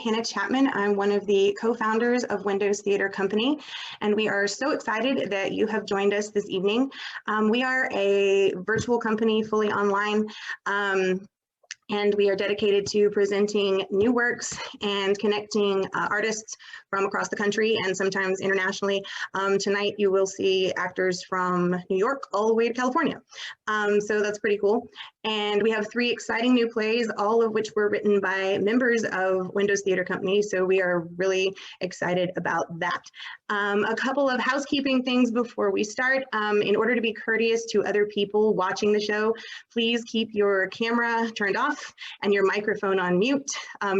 Hannah Chapman. I'm one of the co-founders of Windows Theater Company, and we are so excited that you have joined us this evening. We are a virtual company, fully online, and we are dedicated to presenting new works and connecting artists from across the country and sometimes internationally. Tonight you will see actors from New York all the way to California. So that's pretty cool. And we have 3 exciting new plays, all of which were written by members of Windows Theater Company. So we are really excited about that. A couple of housekeeping things before we start. In order to be courteous to other people watching the show, please keep your camera turned off and your microphone on mute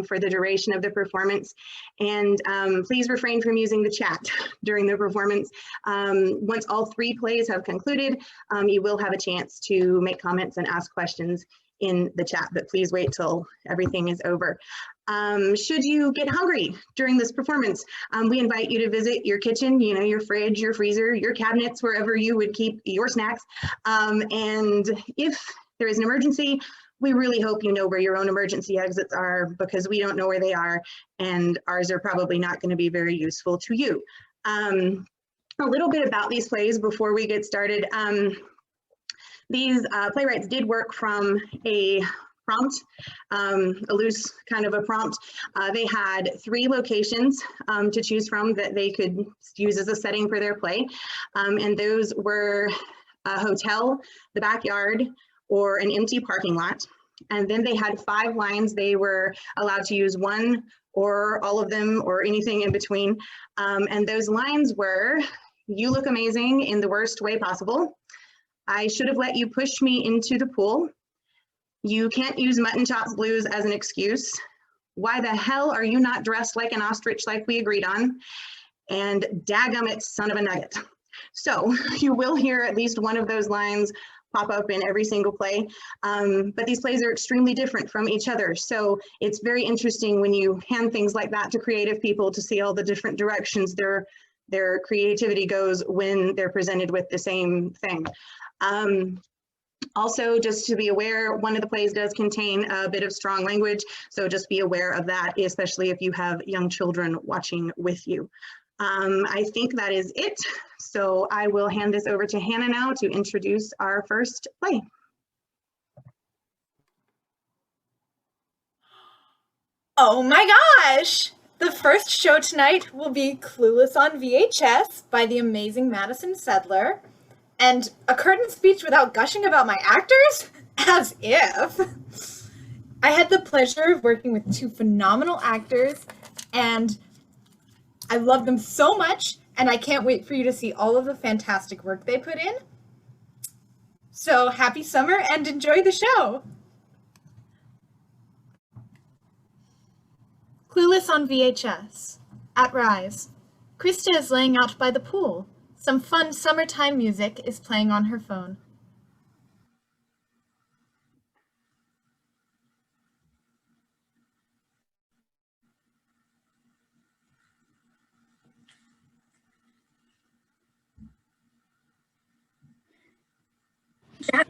for the duration of the performance. And please refrain from using the chat during the performance. Once all 3 plays have concluded, you will have a chance to make comments and ask questions in the chat, but please wait till everything is over. Should you get hungry during this performance, we invite you to visit your kitchen, your fridge, your freezer, your cabinets, wherever you would keep your snacks. And if there is an emergency, we really hope you know where your own emergency exits are, because we don't know where they are, and ours are probably not going to be very useful to you. A little bit about these plays before we get started. These playwrights did work from a prompt, a loose kind of a prompt. They had 3 locations to choose from that they could use as a setting for their play. And those were a hotel, the backyard, or an empty parking lot. And then they had 5 lines. They were allowed to use 1 or all of them or anything in between. And those lines were, "You look amazing in the worst way possible. I should have let you push me into the pool. You can't use mutton chops blues as an excuse. Why the hell are you not dressed like an ostrich like we agreed on? And dagummit, son of a nugget." So you will hear at least one of those lines pop up in every single play, but these plays are extremely different from each other. So it's very interesting when you hand things like that to creative people to see all the different directions their creativity goes when they're presented with the same thing. Also, just to be aware, one of the plays does contain a bit of strong language, so just be aware of that, especially if you have young children watching with you. I think that is it. So I will hand this over to Hannah now to introduce our first play. Oh my gosh! The first show tonight will be Clueless on VHS by the amazing Madison Sedler. And a curtain speech without gushing about my actors? As if. I had the pleasure of working with 2 phenomenal actors, and I love them so much, and I can't wait for you to see all of the fantastic work they put in. So happy summer and enjoy the show! Clueless on VHS. At Rise. Krista is laying out by the pool. Some fun summertime music is playing on her phone. Jack,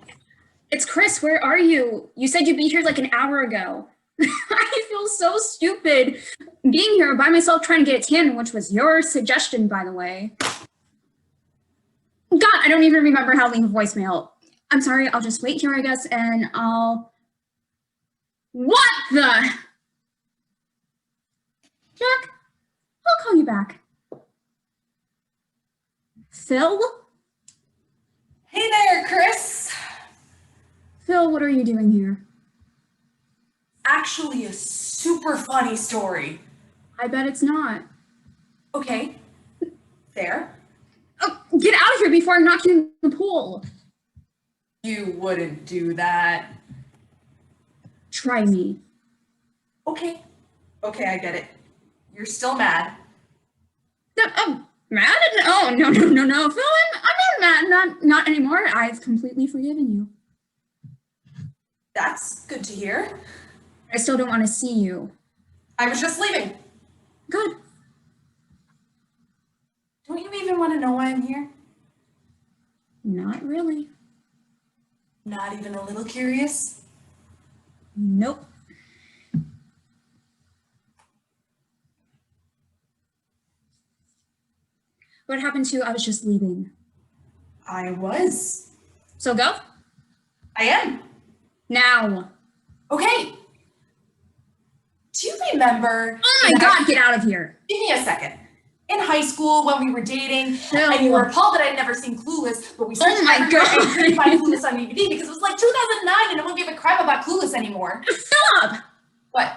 it's Chris. Where are you? You said you'd be here like an hour ago. I feel so stupid being here by myself trying to get a tan, which was your suggestion, by the way. God, I don't even remember how to leave a voicemail. I'm sorry, I'll just wait here, I guess, and I'll... What the? Jack, I'll call you back. Phil? Hey there, Chris. Phil, what are you doing here? Actually, a super funny story. I bet it's not. Okay, fair. Oh, get out of here before I knock you in the pool. You wouldn't do that. Try me. Okay, I get it. You're still mad. Mad? Oh, no. Phil, I'm not mad. Not anymore. I've completely forgiven you. That's good to hear. I still don't want to see you. I was just leaving. Good. Don't you even want to know why I'm here? Not really. Not even a little curious? Nope. What happened to I was just leaving? I was. So go? I am. Now. Okay. Do you remember? Oh my God, get out of here. Give me a second. In high school, when we were dating, Phil. and you were appalled that I'd never seen Clueless, but we searched my everywhere God. and couldn't find Clueless on DVD because it was like 2009 and no one gave a crap about Clueless anymore. Stop! What?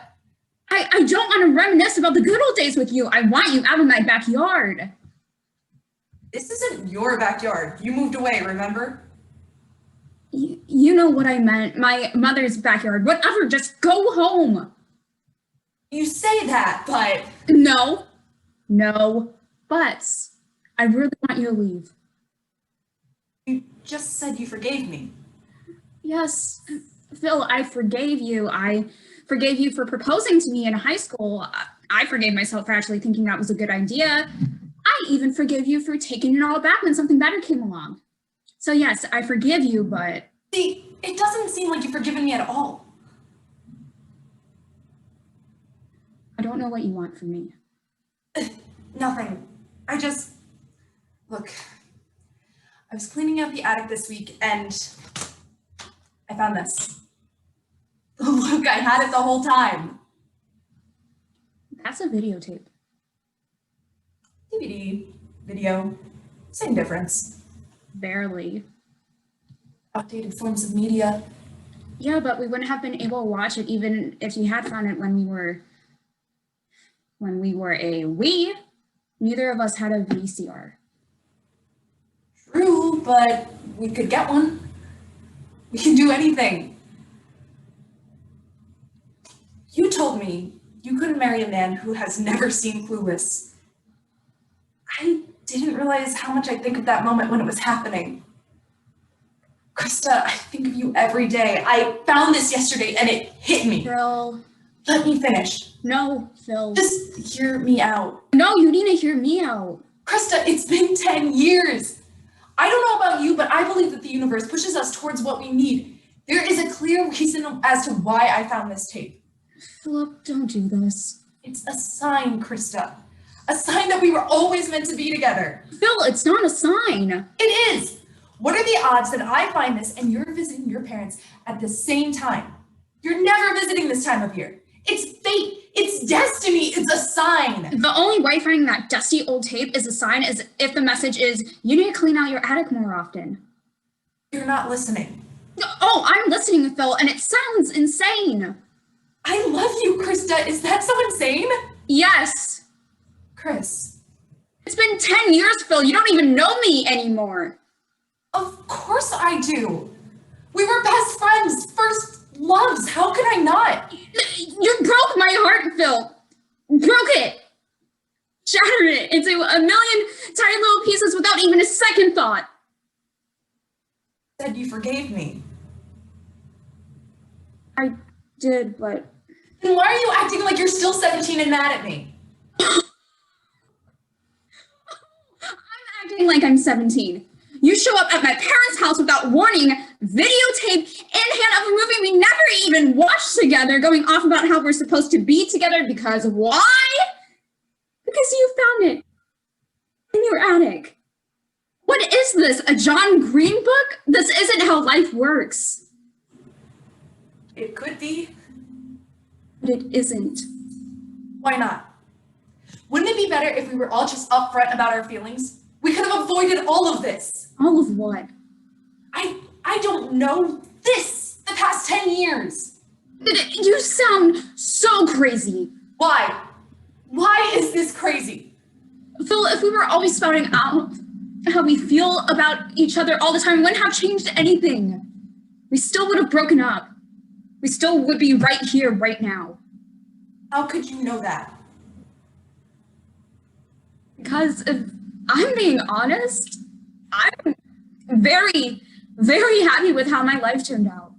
I don't want to reminisce about the good old days with you. I want you out of my backyard. This isn't your backyard. You moved away, remember? You know what I meant. My mother's backyard. Whatever, just go home. You say that, but No, but I really want you to leave. you just said you forgave me. Yes, Phil, I forgave you. I forgave you for proposing to me in high school. I forgave myself for actually thinking that was a good idea. I even forgive you for taking it all back when something better came along. So yes, I forgive you, but... See, it doesn't seem like you've forgiven me at all. I don't know what you want from me. Nothing. Look, I was cleaning out the attic this week and I found this. Look, I had it the whole time. That's a videotape. DVD, video, same difference. Barely. Outdated forms of media. Yeah, but we wouldn't have been able to watch it even if you had found it when we were a we. Neither of us had a VCR. True, but we could get one. We can do anything. You told me you couldn't marry a man who has never seen Clueless. I didn't realize how much I think of that moment when it was happening. Krista, I think of you every day. I found this yesterday and it hit me. Phil. Let me finish. No, Phil. Just hear me out. No, you need to hear me out. Krista, it's been 10 years. I don't know about you, but I believe that the universe pushes us towards what we need. There is a clear reason as to why I found this tape. Philip, don't do this. It's a sign, Krista. A sign that we were always meant to be together. Phil, it's not a sign. It is. What are the odds that I find this and you're visiting your parents at the same time? You're never visiting this time of year. It's fate. It's destiny. It's a sign. The only way finding that dusty old tape is a sign is if the message is, you need to clean out your attic more often. You're not listening. Oh, I'm listening, Phil, and it sounds insane. I love you, Krista. Is that so insane? Yes. Chris. It's been 10 years, Phil. You don't even know me anymore. Of course I do. We were best friends, first loves. How could I not? You broke my heart, Phil. Broke it. Shattered it into a million tiny little pieces without even a second thought. Said you forgave me. I did, but... Then why are you acting like you're still 17 and mad at me? I'm acting like I'm 17. You show up at my parents' house without warning, videotape in hand of a movie we never even watched together, going off about how we're supposed to be together because why? Because you found it in your attic. What is this, a John Green book? This isn't how life works. It could be. But it isn't. Why not? Wouldn't it be better if we were all just upfront about our feelings? We could have avoided all of this. All of what? I don't know this the past 10 years. You sound so crazy. Why? Why is this crazy? Phil, if we were always spouting out how we feel about each other all the time, we wouldn't have changed anything. We still would have broken up. We still would be right here, right now. How could you know that? Because if I'm being honest, I'm very, very happy with how my life turned out.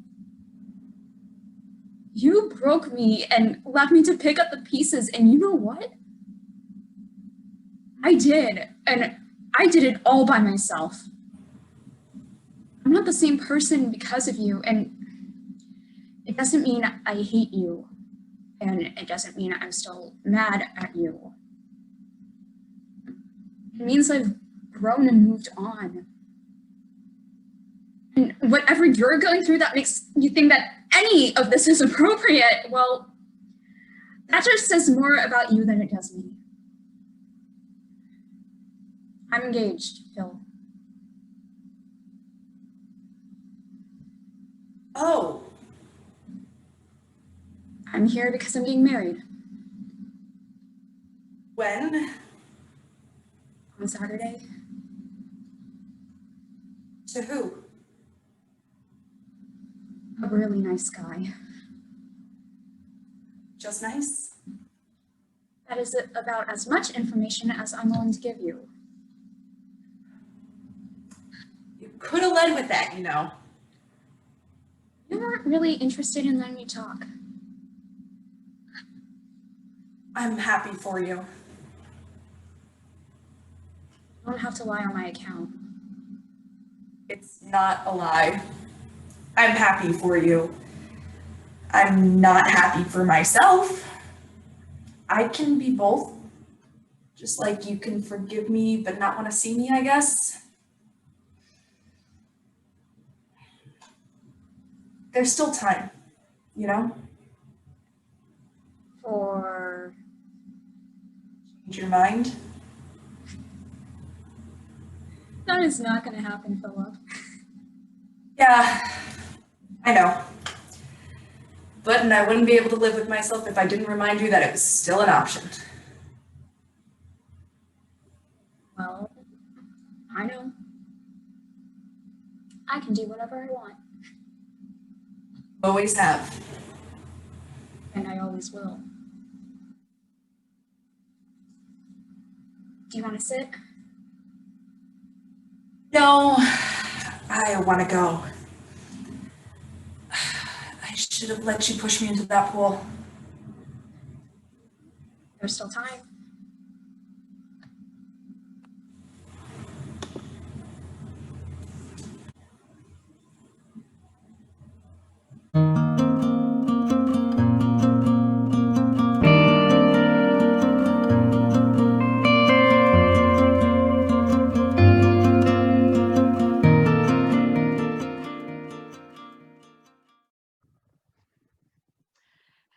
You broke me and left me to pick up the pieces, and you know what? I did, and I did it all by myself. I'm not the same person because of you, and it doesn't mean I hate you, and it doesn't mean I'm still mad at you. It means I've grown and moved on. And whatever you're going through that makes you think that any of this is appropriate, well, that just says more about you than it does me. I'm engaged, Phil. Oh, I'm here because I'm getting married when? on Saturday. To who? A really nice guy. Just nice? That is about as much information as I'm willing to give you. You could have led with that, you know. You weren't really interested in letting me talk. I'm happy for you. You don't have to lie on my account. It's not a lie. I'm happy for you. I'm not happy for myself. I can be both. Just like you can forgive me but not want to see me, I guess. There's still time, you know? For Change your mind. that is not going to happen, Philip. Yeah, I know. But I wouldn't be able to live with myself if I didn't remind you that it was still an option. Well, I know. I can do whatever I want, Always have. and I always will. Do you want to sit? No, I want to go. I should have let you push me into that pool. There's still time.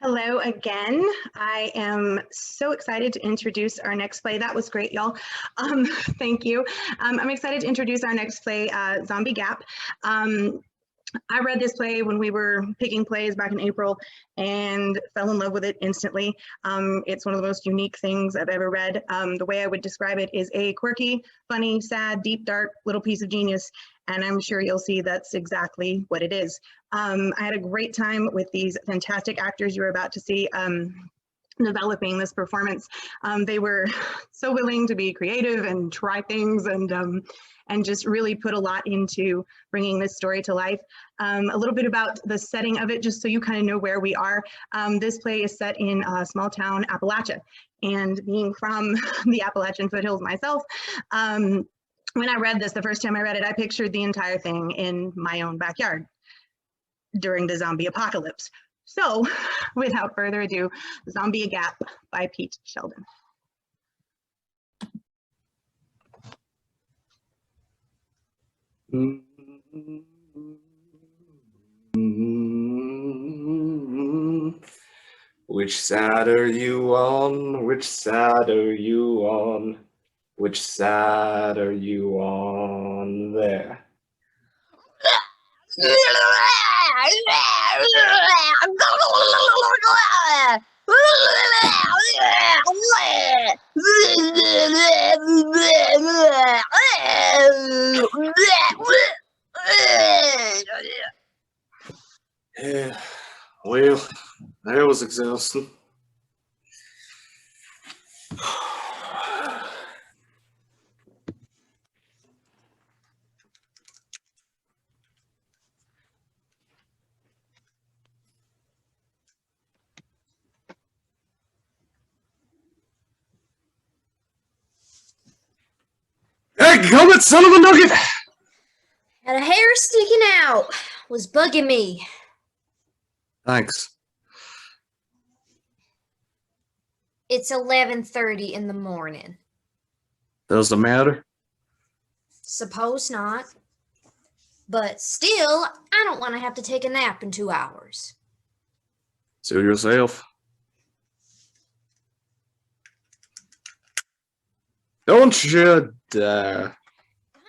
Hello again. I am so excited to introduce our next play. That was great, y'all. Thank you. I'm excited to introduce our next play, Zombie Gap. I read this play when we were picking plays back in April and fell in love with it instantly. It's one of the most unique things I've ever read. The way I would describe it is a quirky, funny, sad, deep, dark little piece of genius. And I'm sure you'll see that's exactly what it is. I had a great time with these fantastic actors you're about to see developing this performance. They were so willing to be creative and try things and just really put a lot into bringing this story to life. A little bit about the setting of it, just so you kind of know where we are. This play is set in a small town, Appalachia. And being from the Appalachian foothills myself, when I read this, the first time I read it, I pictured the entire thing in my own backyard during the zombie apocalypse. So without further ado, Zombie Gap by Pete Sheldon. Which side are you on? Which side are you on? Which side are you on there? Yeah, well, that was exhausting. Hey, come son of a nugget! Had a hair sticking out. Was bugging me. Thanks. It's 11:30 in the morning. Does it matter? Suppose not. But still, I don't want to have to take a nap in 2 hours. Suit yourself. Don't you dare.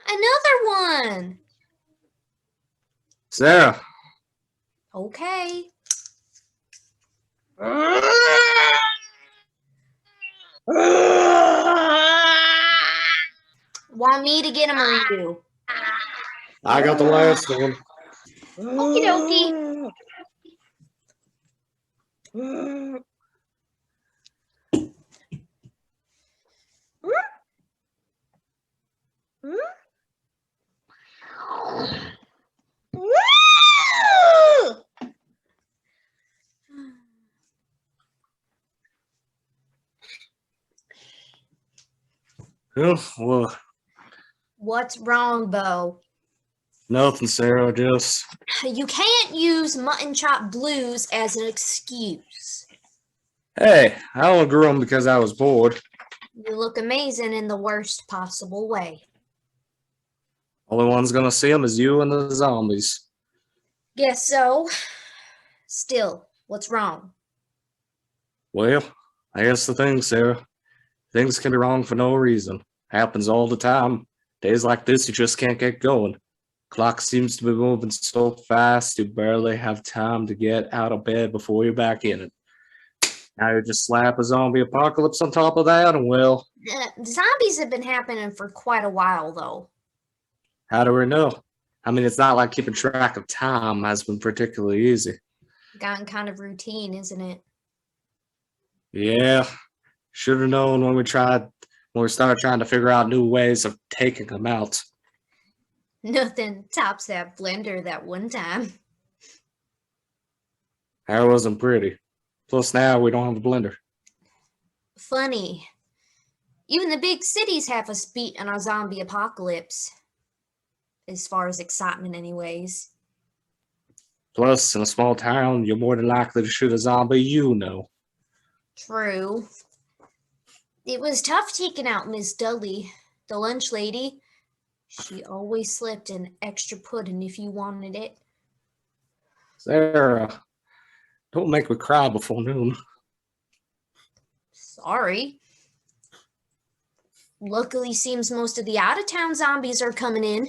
Another one! Sarah. Okay. Want me to get him or you? I got the last one. Okie dokie. Oh, well, What's wrong, Bo? nothing, Sarah. Just You can't use mutton chop blues as an excuse. hey, I only grew them because I was bored. You look amazing in the worst possible way. Only one's gonna see them is you and the zombies. Guess so. Still, what's wrong? Well, I guess the thing, Sarah. Things can be wrong for no reason. Happens all the time. Days like this, you just can't get going. Clock seems to be moving so fast, you barely have time to get out of bed before you're back in it. Now you just slap a zombie apocalypse on top of that, and well, Zombies have been happening for quite a while, though. how do we know? I mean, it's not like keeping track of time has been particularly easy. Gotten kind of routine, isn't it? Yeah, should have known when we started trying to figure out new ways of taking them out. Nothing tops that blender that one time. That wasn't pretty. Plus now we don't have a blender. Funny. Even the big cities have us beat in our zombie apocalypse. As far as excitement, anyways. Plus, in a small town, you're more than likely to shoot a zombie you know. True. It was tough taking out Miss Dudley, the lunch lady. She always slipped an extra pudding if you wanted it. Sarah, don't make me cry before noon. Sorry. Luckily, seems most of the out-of-town zombies are coming in.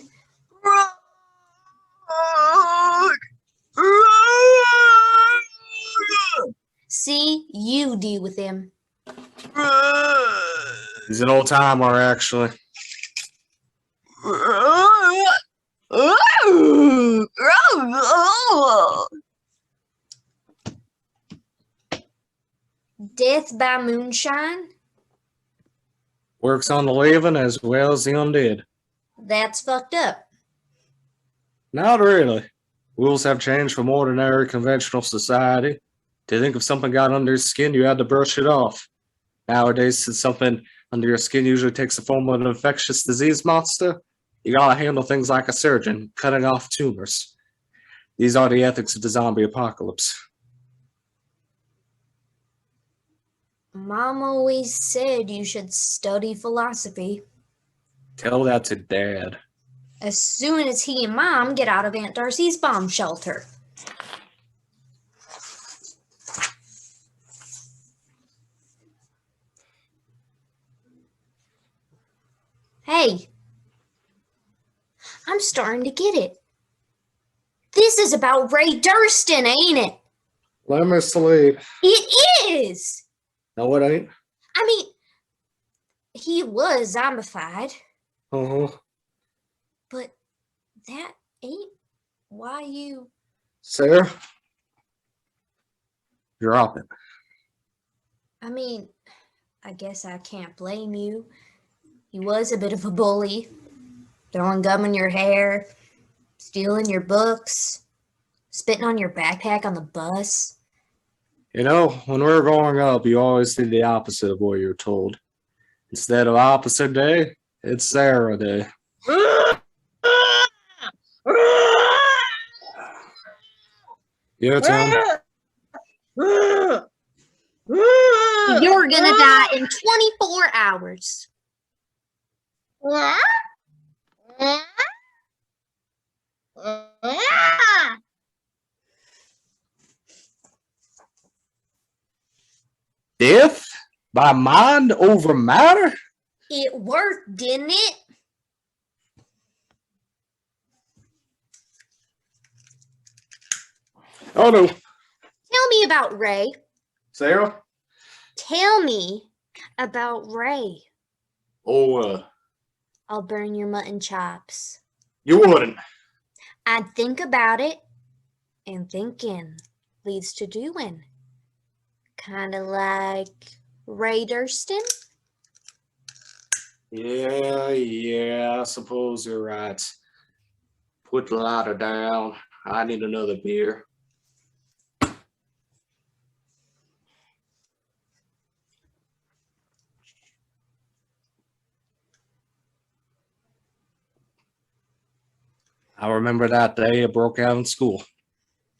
See, you deal with them. He's an old timer, actually. Death by moonshine? Works on the living as well as the undead. That's fucked up. Not really. Rules have changed from ordinary conventional society. To think if something got under your skin, you had to brush it off. Nowadays, since something under your skin usually takes the form of an infectious disease monster, you gotta handle things like a surgeon, cutting off tumors. These are the ethics of the zombie apocalypse. Mom always said you should study philosophy. Tell that to Dad. As soon as he and Mom get out of Aunt Darcy's bomb shelter. Hey, I'm starting to get it. This is about Ray Durston, ain't it? Let me sleep. It is! No, it ain't. I mean, he was zombified, Uh-huh. but that ain't why you... Sarah? Drop it. I mean, I guess I can't blame you. He was a bit of a bully, throwing gum in your hair, stealing your books, spitting on your backpack on the bus. You know, when we were growing up, you always did the opposite of what you were told. Instead of opposite day, it's Sarah day. Your turn. You're gonna die in 24 hours. Death by mind over matter? It worked, didn't it? Oh no. Tell me about Ray. Sarah? Tell me about Ray. Oh, I'll burn your mutton chops. you wouldn't. I'd think about it, and thinking leads to doing. Kind of like Ray Durston. Yeah, I suppose you're right. Put the lighter down. I need another beer. I remember that day it broke out in school.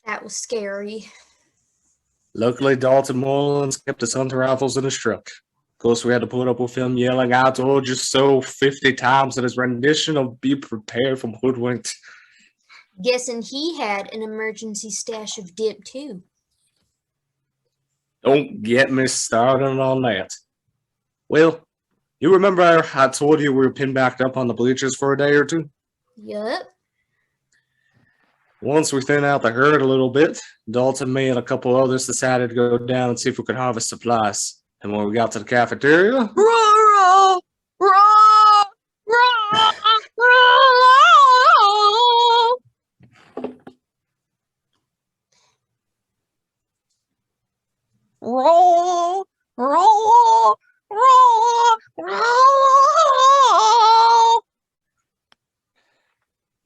That was scary. Luckily, Dalton Mullins kept his hunting rifles in his truck. Of course, we had to put up with him yelling, "I told you so," 50 times in his rendition of "Be Prepared" from Hoodwinked. Guessing he had an emergency stash of dip too. Don't get me started on that. Well, you remember I told you we were pinned back up on the bleachers for a day or two? Yup. Once we thinned out the herd a little bit, Dalton, me, and a couple others decided to go down and see if we could harvest supplies. And when we got to the cafeteria,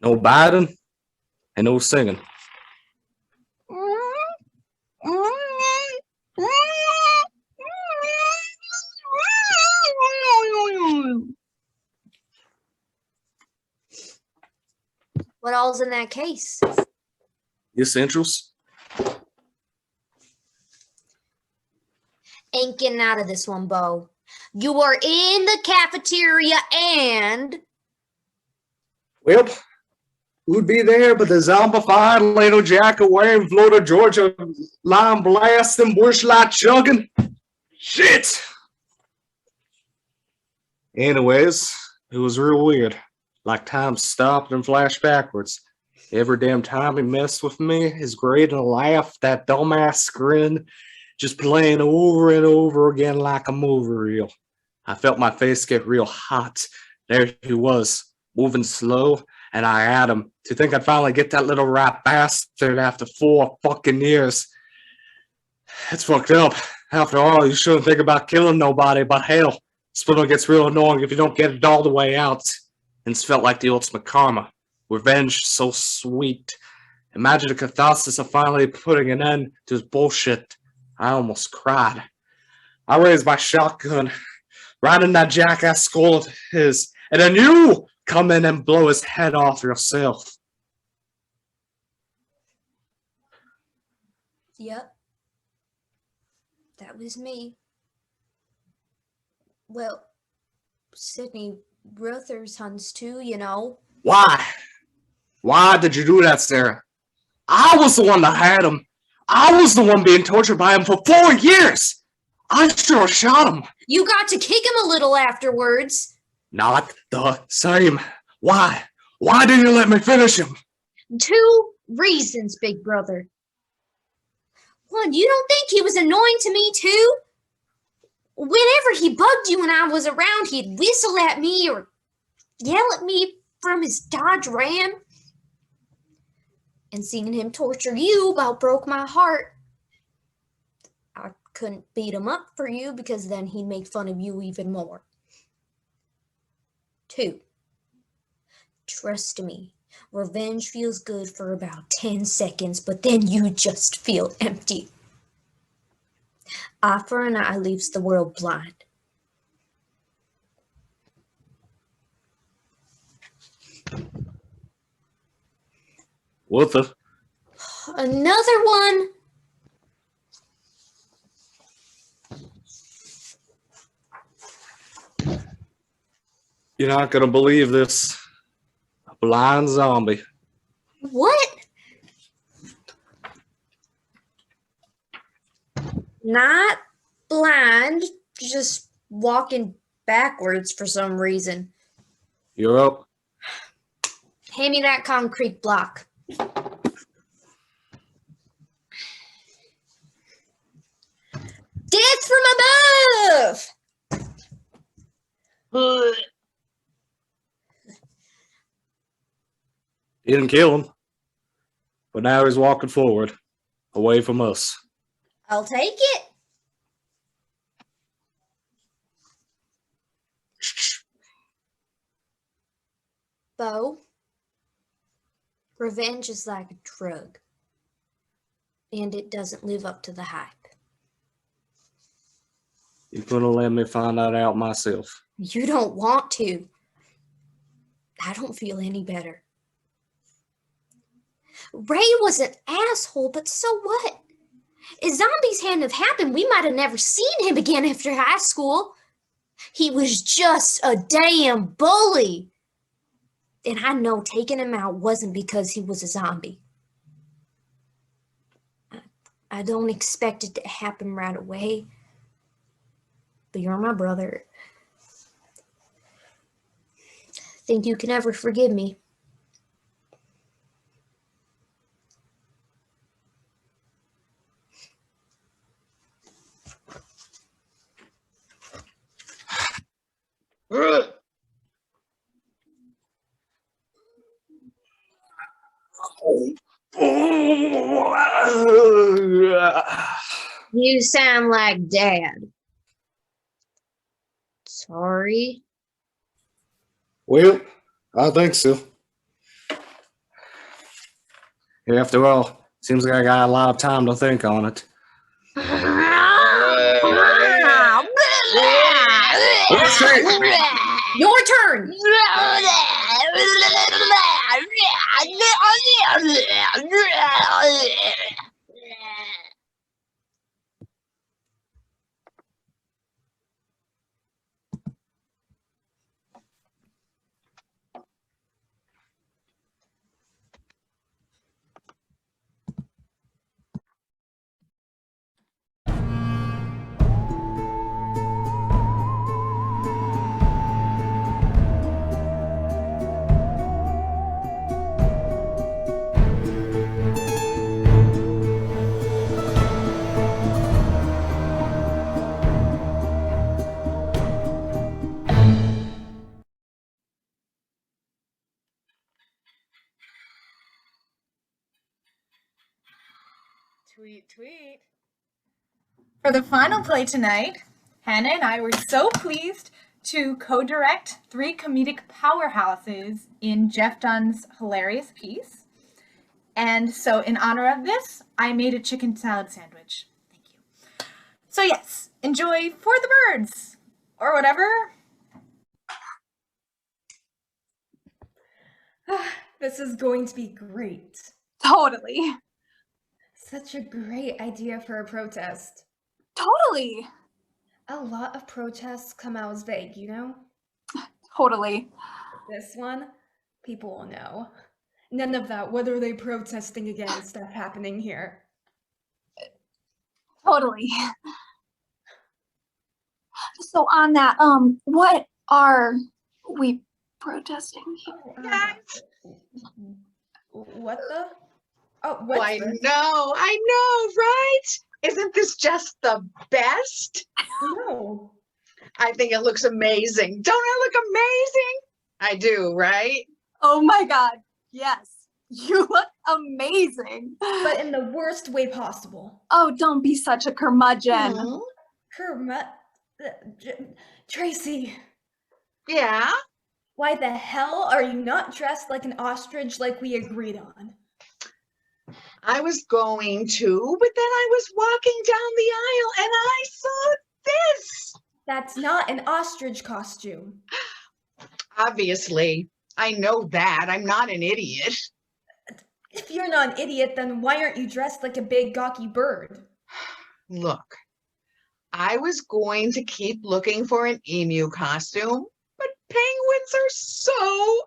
no biting and no singing. What all's in that case? The essentials. Ain't getting out of this one, Bo. You are in the cafeteria and Well, who'd be there but the zombified little jacket wearing Florida Georgia line blasting bush light chugging? Shit! Anyways, it was real weird. Like time stopped and flashed backwards. Every damn time he messed with me, his great and laugh, that dumbass grin, just playing over and over again like a movie reel. I felt my face get real hot. There he was, moving slow, and I had him. To think I'd finally get that little rat bastard after 4 fucking years. It's fucked up. After all, you shouldn't think about killing nobody, but hell, splinter gets real annoying if you don't get it all the way out. And it's felt like the ultimate karma. Revenge so sweet. Imagine the catharsis of finally putting an end to his bullshit. I almost cried. I raised my shotgun right in that jackass skull of his, and then you come in and blow his head off yourself. Yep. That was me. Well, Sydney Ruthers hunts too, you know. Why? Why did you do that, Sarah? I was the one that had him. I was the one being tortured by him for 4 years. I sure shot him. You got to kick him a little afterwards. Not the same. Why? Why didn't you let me finish him? 2 reasons, big brother. 1, you don't think he was annoying to me too? Whenever he bugged you when I was around, he'd whistle at me or yell at me from his Dodge Ram. And seeing him torture you about broke my heart. I couldn't beat him up for you because then he'd make fun of you even more. 2, trust me, revenge feels good for about 10 seconds, but then you just feel empty. Eye for an eye leaves the world blind. What the? Another one. You're not gonna believe this. A blind zombie. What? Not blind, just walking backwards for some reason. You're up. Hand me that concrete block. Death from above! Didn't kill him, but now he's walking forward, away from us. I'll take it. Bo, revenge is like a drug, and it doesn't live up to the hype. You're gonna let me find that out myself. You don't want to. I don't feel any better. Ray was an asshole, but so what? If zombies hadn't have happened, we might have never seen him again after high school. He was just a damn bully. And I know taking him out wasn't because he was a zombie. I don't expect it to happen right away. But you're my brother. Think you can ever forgive me? You sound like Dad. Sorry. Well, I think so. After all, seems like I got a lot of time to think on it. Your turn. Tweet, tweet. For the final play tonight, Hannah and I were so pleased to co-direct 3 comedic powerhouses in Jeff Dunn's hilarious piece. And so in honor of this, I made a chicken salad sandwich. Thank you. So yes, enjoy For the Birds, or whatever. This is going to be great. Totally. Such a great idea for a protest. Totally. A lot of protests come out as vague, you know? Totally. This one, people will know. None of that, what are they protesting against, stuff happening here. Totally. So on that, what are we protesting here? What the? Oh, what's I this? know, right? Isn't this just the best? No. I think it looks amazing. Don't I look amazing? I do, right? Oh my God. Yes. You look amazing. But in the worst way possible. Oh, don't be such a curmudgeon. Mhm. Kermit. Tracy, Yeah. why the hell are you not dressed like an ostrich like we agreed on? I was going to, but then I was walking down the aisle and I saw this. That's not an ostrich costume. Obviously, I know that. I'm not an idiot. If you're not an idiot, then why aren't you dressed like a big gawky bird? Look, I was going to keep looking for an emu costume, but penguins are so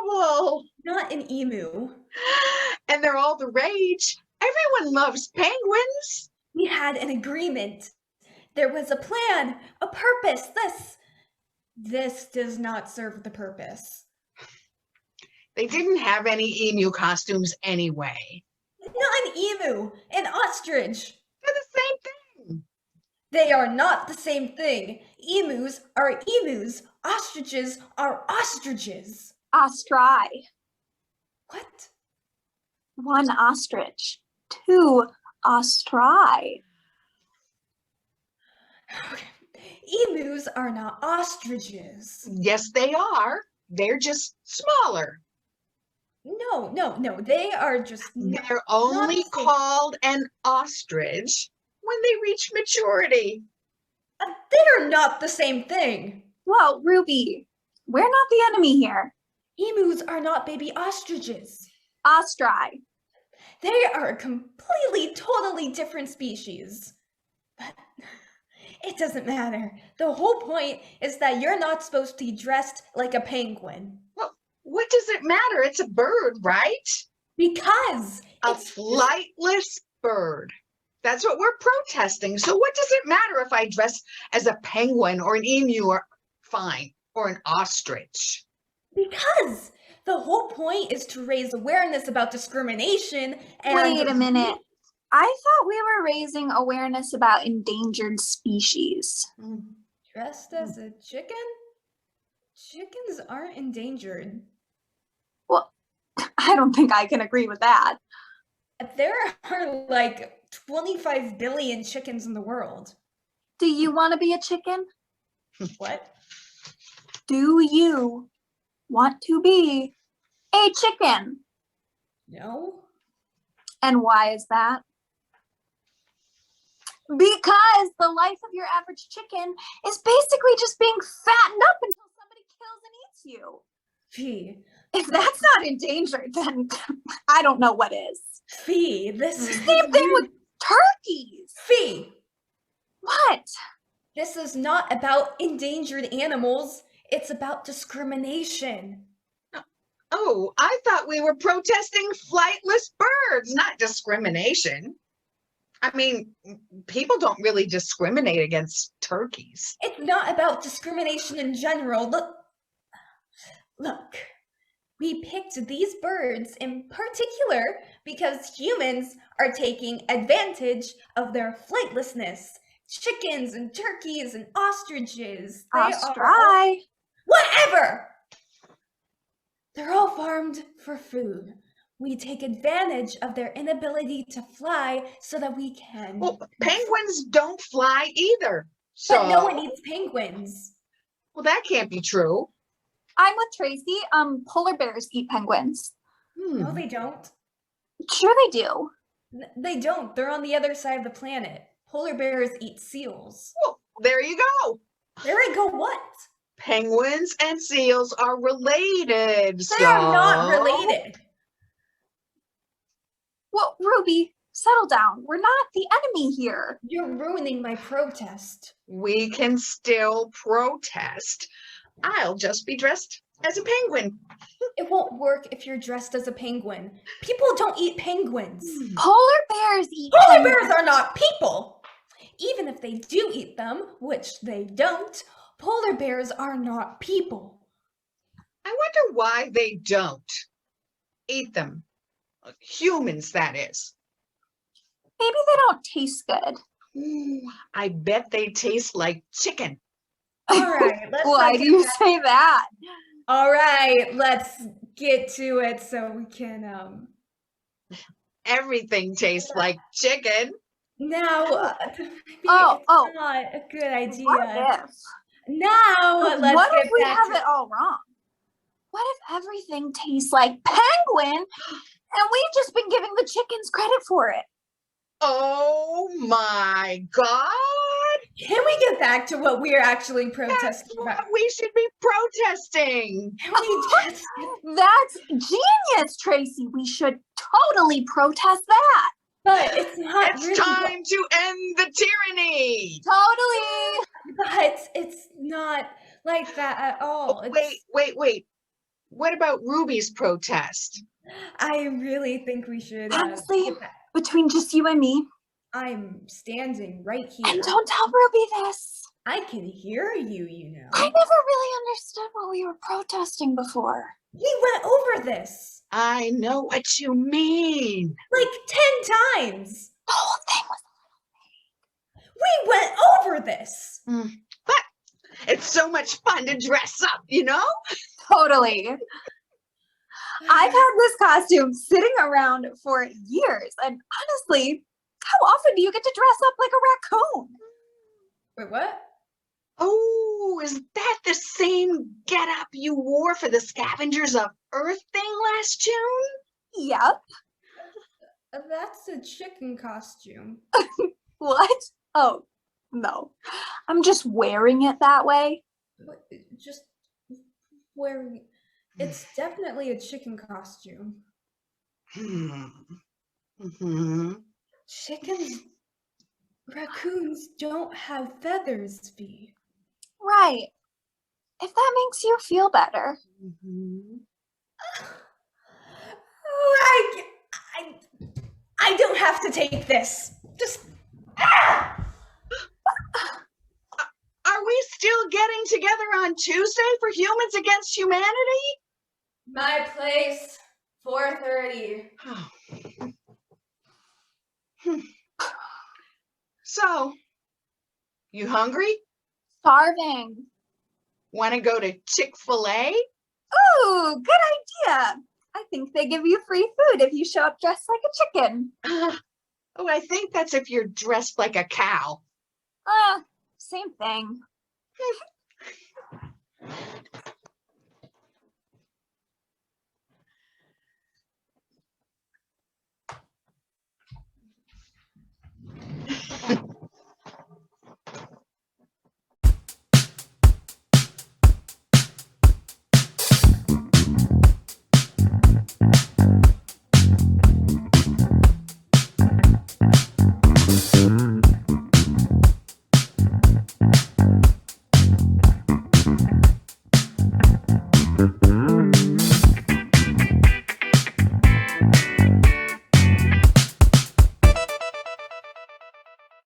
adorable. Not an emu. And they're all the rage. Everyone loves penguins. We had an agreement. There was a plan, a purpose. This does not serve the purpose. They didn't have any emu costumes anyway. Not an emu, an ostrich. They're the same thing. They are not the same thing. Emus are emus. Ostriches are ostriches. Ostri. What? One ostrich. Two ostri. Emus are not ostriches. Yes, they are. They're just smaller. No. They are just. They're only the same. called an ostrich when they reach maturity. They are not the same thing. Whoa, Ruby. We're not the enemy here. Emus are not baby ostriches. Ostri. They are a completely, totally different species. But it doesn't matter. The whole point is that you're not supposed to be dressed like a penguin. Well, what does it matter? It's a bird, right? Because A it's flightless bird. That's what we're protesting. So what does it matter if I dress as a penguin or an emu or fine or an ostrich? because the whole point is to raise awareness about discrimination and Wait a minute. I thought we were raising awareness about endangered species. dressed as a chicken? Chickens aren't endangered. Well, I don't think I can agree with that. There are like 25 billion chickens in the world. Do you want to be a chicken? What? Do you want to be a chicken? No? And why is that? Because the life of your average chicken is basically just being fattened up until somebody kills and eats you. Fee. If that's not endangered, then I don't know what is. Fee, this is Same thing with turkeys. Fee. What? This is not about endangered animals. It's about discrimination. Oh, I thought we were protesting flightless birds, not discrimination. I mean, people don't really discriminate against turkeys. It's not about discrimination in general. Look, we picked these birds in particular because humans are taking advantage of their flightlessness. Chickens and turkeys and ostriches. They are Ostri. whatever! They're all farmed for food. We take advantage of their inability to fly so that we can. Well, penguins don't fly either. So, But no one eats penguins. well, that can't be true. I'm with Tracy. Polar bears eat penguins. No, they don't. Sure they do. They don't. They're on the other side of the planet. Polar bears eat seals. Well, there you go. There I go, what? Penguins and seals are related. They are not related. Well, Ruby, settle down. We're not the enemy here. You're ruining my protest. We can still protest. I'll just be dressed as a penguin. It won't work if you're dressed as a penguin. People don't eat penguins. Polar bears eat Polar penguins. bears are not people. Even if they do eat them, which they don't, polar bears are not people. I wonder why they don't eat them. Humans, that is. Maybe they don't taste good. Ooh, I bet they taste like chicken. All right, let's Why not do get you back- say that? All right, let's get to it so we can Everything tastes like chicken. now maybe Oh, it's oh. not a good idea. What if? Now let's What get if we back have to it all wrong? What if everything tastes like penguin and we've just been giving the chickens credit for it? Oh my God. Can we get back to what we're actually That's protesting about? what we should be protesting. Can we just That's genius, Tracy. We should totally protest that. but it's not It's really time to end the tyranny. Totally. but it's not like that at all. Oh, It's- wait. What about Ruby's protest? I really think we should Honestly, get back. between just you and me, I'm standing right here. And don't tell Ruby this. I can hear you, you know. I never really understood what we were protesting before. We went over this I know what you mean. like 10 times. The whole thing was We went over this. But it's so much fun to dress up, you know? totally. I've had this costume sitting around for years, and honestly, how often do you get to dress up like a raccoon? Wait, what? Oh, is that the same getup you wore for the Scavengers of Earth thing last June? Yep. That's a chicken costume. What? Oh, no. I'm just wearing it that way. What, just wearing. It's definitely a chicken costume. Hmm. Chickens, raccoons don't have feathers, V. Right. If that makes you feel better. Oh, I don't have to take this. Just. Ah! Are we still getting together on Tuesday for Humans Against Humanity? My place, 4:30. So, you hungry? Starving. Want to go to Chick-fil-A? Ooh, good idea. I think they give you free food if you show up dressed like a chicken. Oh, I think that's if you're dressed like a cow. Same thing.